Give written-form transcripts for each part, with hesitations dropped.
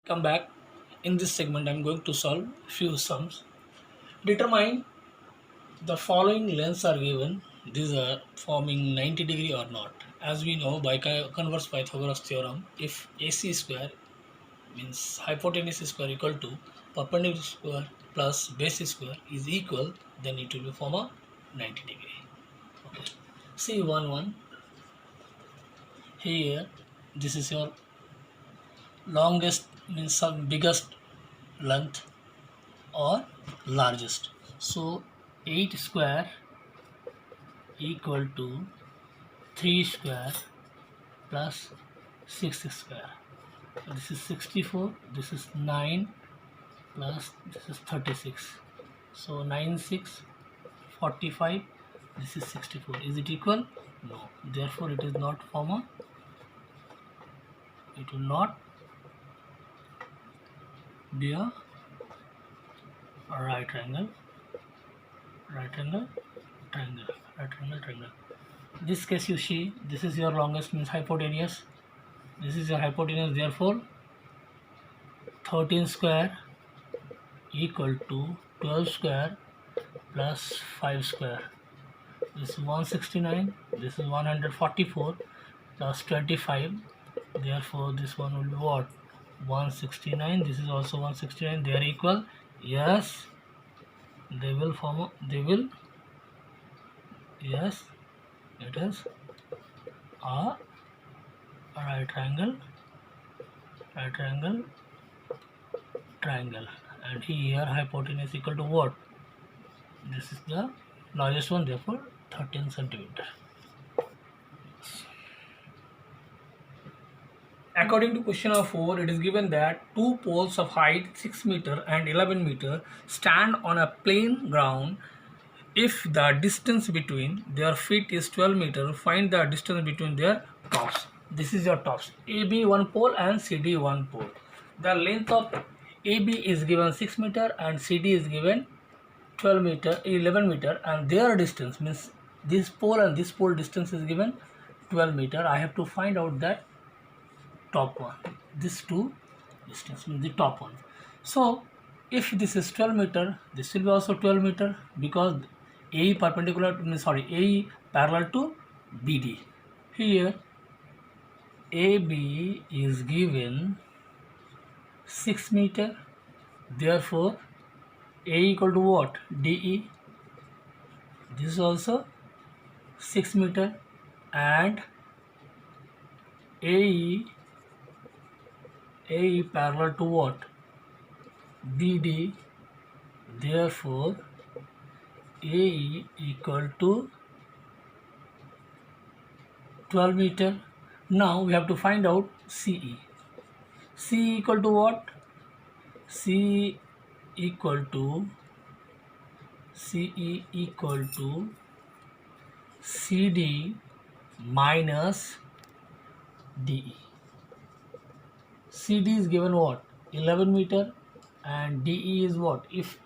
Come back. In this segment, I'm going to solve few sums. Determine the following lengths are given. These are forming 90 degree or not. As we know by converse Pythagoras theorem, if AC square means hypotenuse square equal to perpendicular square plus base square is equal, then it will be form a 90 degree. Okay. See one here. This is your longest means some biggest length or largest. So 8 square equal to 3 square plus 6 square. So this is 64, this is 9 plus this is 36. So 9 6 45, this is 64. Is it equal? No. Therefore it is not form a, it will not be a right angle triangle. This case you see, this is your longest means hypotenuse, this is your hypotenuse, therefore 13 square equal to 12 square plus 5 square. This is 169, this is 144 plus 25, therefore this one will be what? 169, this is also 169, they are equal. Yes, they will form a, yes, it is a right triangle, and here hypotenuse equal to what? This is the largest one, therefore 13 centimeter. According to question number 4, it is given that two poles of height 6 meter and 11 meter stand on a plain ground. If the distance between their feet is 12 meter, find the distance between their tops. This is your tops. AB one pole and CD one pole. The length of AB is given 6 meter and CD is given 12 meter, 11 meter, and their distance means this pole and this pole distance is given 12 meter. I have to find out that top one. This two distance means the top one. So if this is 12 meter, this will be also 12 meter because AE perpendicular AE parallel to BD. Here AB is given 6 meter, therefore A equal to what? DE. This is also 6 meter and AE parallel to what? BD, therefore AE equal to 12 meter. Now we have to find out CE. CE equal to what? CE equal to CD minus DE. CD is given what? 11 meter and DE is what? If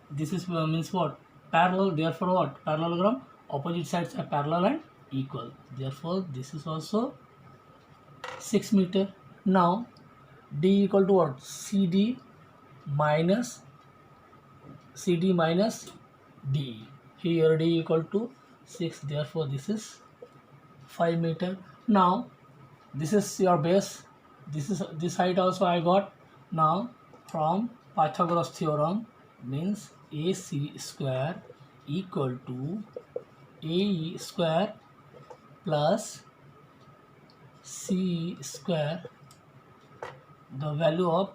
this is means what? Parallel, therefore what? Parallelogram, opposite sides are parallel and equal. Therefore this is also 6 meter. Now D equal to what? CD minus DE. Here D equal to 6, therefore this is 5 meter. Now this is your base. This height also I got. Now from Pythagoras theorem means AC square equal to AE square plus C square. The value of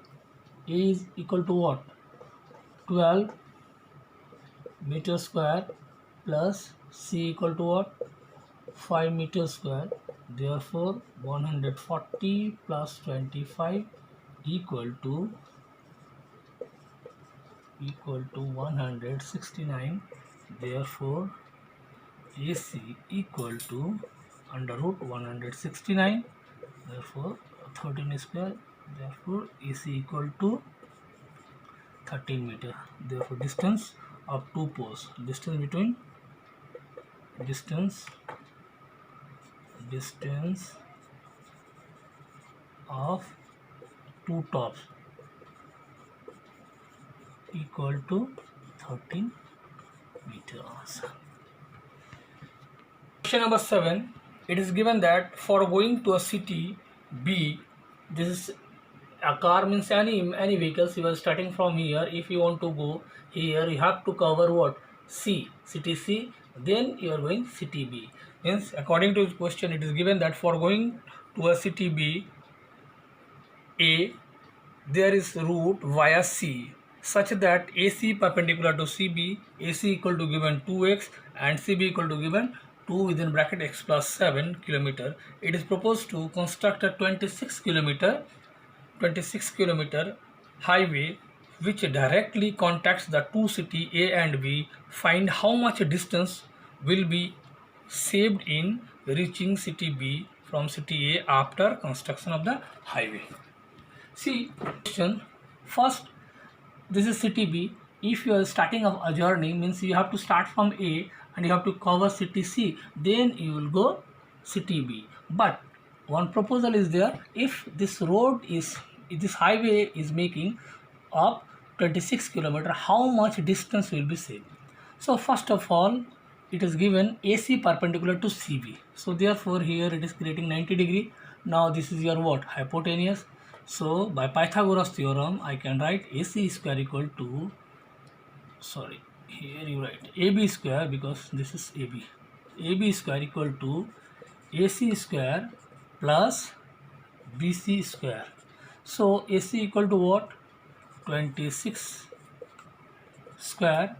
A is equal to what? 12 meter square plus C equal to what? 5 meter square. Therefore 140 plus 25 equal to 169. Therefore AC equal to under root 169. Therefore 13 square. Therefore AC equal to 13 meter. Therefore distance of two poles, distance of two tops equal to 13 meters. Question number 7. It is given that for going to a city B, this is a car means any vehicles. You are starting from here. If you want to go here, you have to cover what? C, city C. Then you are going city B. Means according to this question, it is given that for going to a city B, A, there is route via C such that AC perpendicular to CB, AC equal to given 2x and CB equal to given 2 within bracket x plus 7 kilometer. It is proposed to construct a 26 kilometer highway which directly contacts the two city A and B. Find how much distance will be saved in reaching city B from city A after construction of the highway. See, question first, this is city B. If you are starting of a journey, means you have to start from A and you have to cover city C, then you will go city B. But one proposal is there, if this highway is making up 26 kilometer, how much distance will be saved? So first of all, it is given AC perpendicular to CB. So therefore here it is creating 90 degree. Now this is your what? Hypotenuse. So by Pythagoras theorem, I can write AC square equal to, sorry, here you write AB square because this is AB. AB square equal to AC square plus BC square. So AC equal to what? 26 square.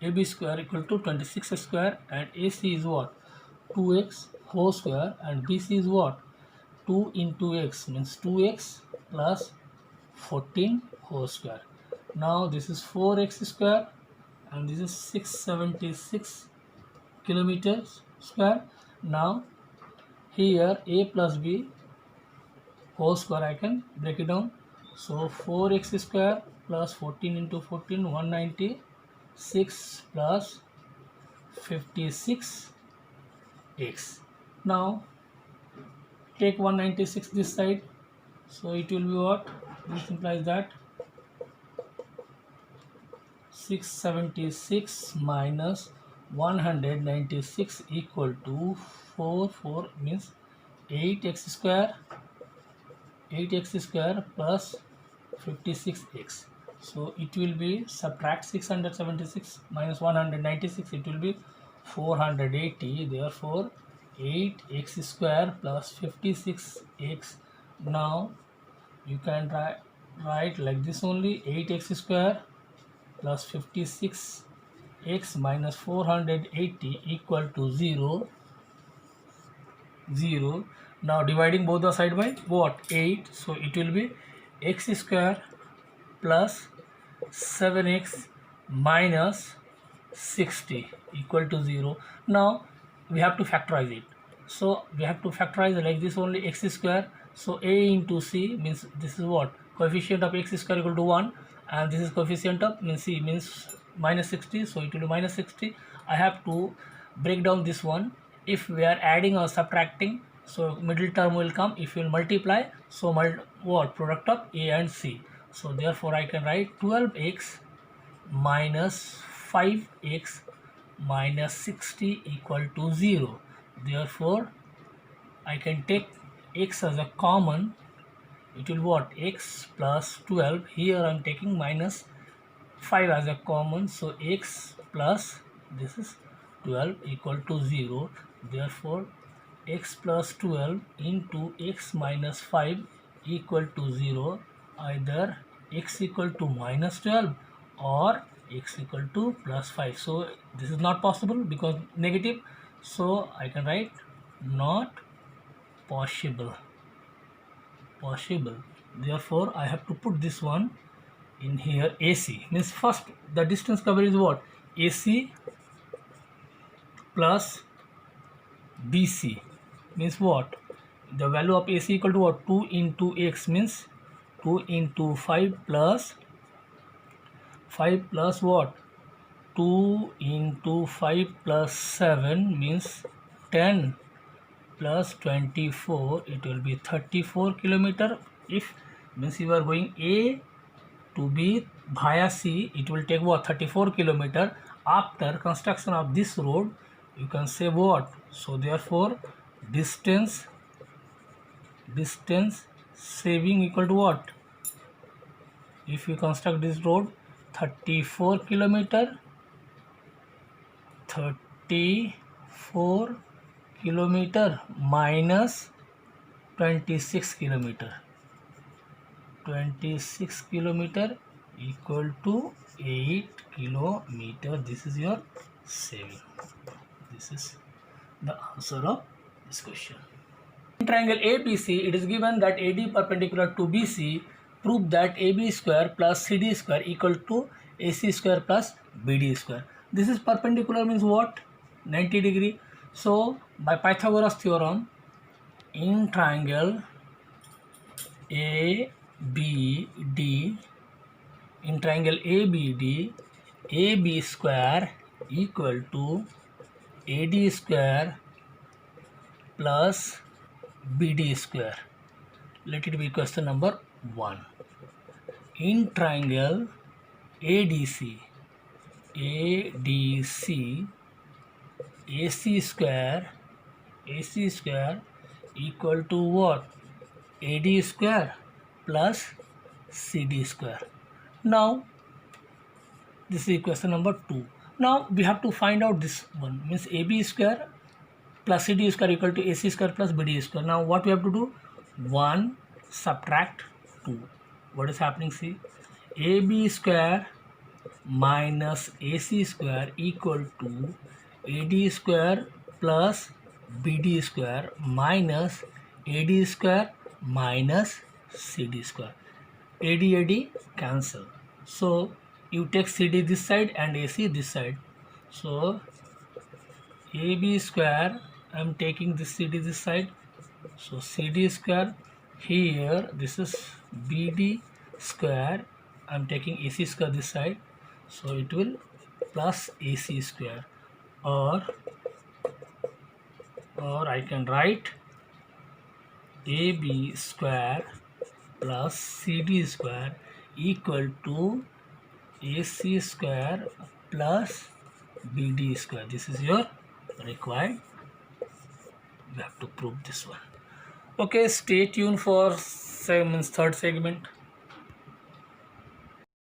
AB square equal to 26 square and AC is what? 2x whole square and BC is what? 2 into x means 2x plus 14 whole square. Now this is 4x square and this is 676 kilometers square. Now here A plus B whole square I can break it down. So 4x square plus 14 into 14 196 plus 56x. Now take 196 this side, so it will be what? This implies that 676 minus 196 equal to 4 means 8x square plus 56x. So it will be subtract 676 minus 196, it will be 480. Therefore 8x square plus 56x. Now you can write like this only, 8x square plus 56x minus 480 equal to 0. Now dividing both the side by what? 8. So it will be x square plus 7x minus 60 equal to 0. Now we have to factorize it. So we have to factorize like this only, x square. So a into c means this is what? Coefficient of x square equal to 1 and this is coefficient of means c means minus 60. So it will be minus 60. I have to break down this one. If we are adding or subtracting, so middle term will come. If you will multiply, so what? Product of a and c. So therefore I can write 12x minus 5x minus 60 equal to 0. Therefore I can take x as a common. It will be what? X plus 12. Here I am taking minus 5 as a common. So x plus this is 12 equal to 0. Therefore x plus 12 into x minus 5 equal to 0. Either x equal to minus 12 or x equal to plus 5. So this is not possible because negative. So I can write not possible. Therefore I have to put this one in here. AC means first the distance covered is what? AC plus BC means what? The value of AC equal to what? 2 into x means 2 into 5 plus what? 2 into 5 plus 7 means 10 plus 24, it will be 34 kilometer. If means you are going A to be via sea, it will take what, 34 kilometer. After construction of this road, you can say what? So therefore distance saving equal to what? If you construct this road, 34 kilometer, 34 kilometer minus 26 kilometer, 26 kilometer equal to 8 kilometer. This is your saving. This is the answer of this question. In triangle ABC, it is given that AD perpendicular to BC. Prove that AB square plus CD square equal to AC square plus BD square. This is perpendicular means what? 90 degree. So by Pythagoras theorem, in triangle ABD, in triangle ABD, AB square equal to AD square plus BD square. Let it be question number 1. In triangle ADC, AC square equal to what? AD square plus CD square. Now this is question number 2. Now we have to find out this one, means AB square plus CD square equal to AC square plus BD square. Now what we have to do? 1 subtract 2. What is happening? See, AB square minus AC square equal to AD square plus BD square minus AD square minus CD square. AD cancel. So you take CD this side and AC this side. So AB square, I am taking this CD this side. So CD square here, this is BD square, I am taking AC square this side. So it will plus AC square, or I can write AB square plus CD square equal to AC square plus BD square. This is your required. We have to prove this one. Okay, stay tuned for third segment.